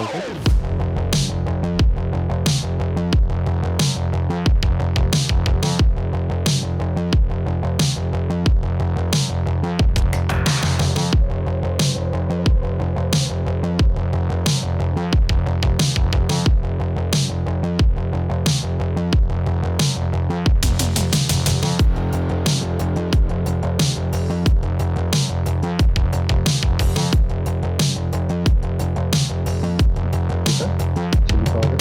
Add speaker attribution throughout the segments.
Speaker 1: marinated. Chili powder,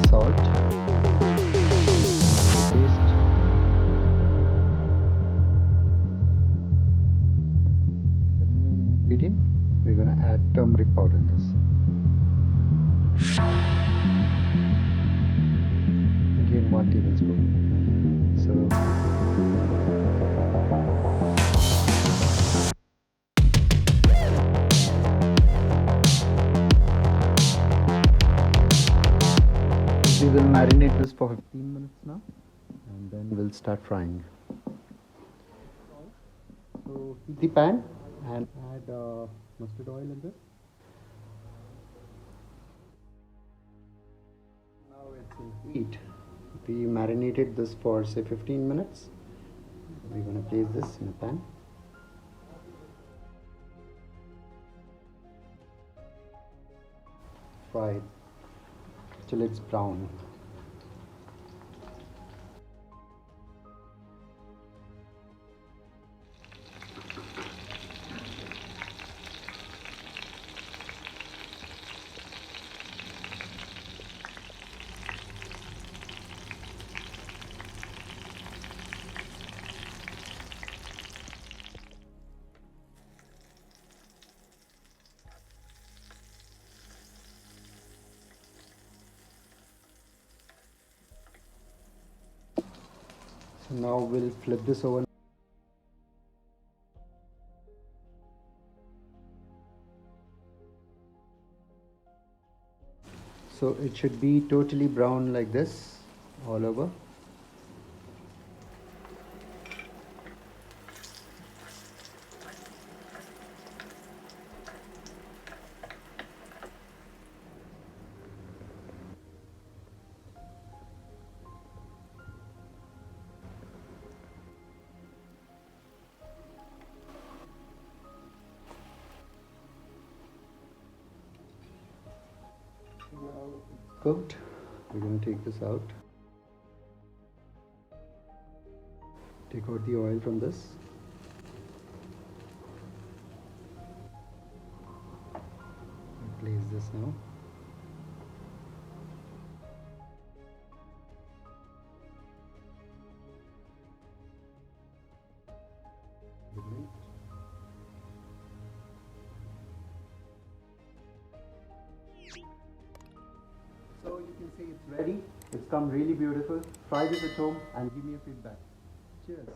Speaker 1: salt, paste, the main ingredient. We're going to add turmeric powder in this. Again, 1 tablespoon. We will marinate this for 15 minutes now, and then we'll start frying. So heat the pan and add mustard oil in this. Now it's in heat. We marinated this for say 15 minutes. We're going to place this in a pan. Fry it till it's brown. So now we'll flip this over. So it should be totally brown like this all over. Now it's cooked. We're going to take this out. Take out the oil from this. Place this now. So you can see it's ready. It's come really beautiful. Try this at home and give me a feedback. Cheers.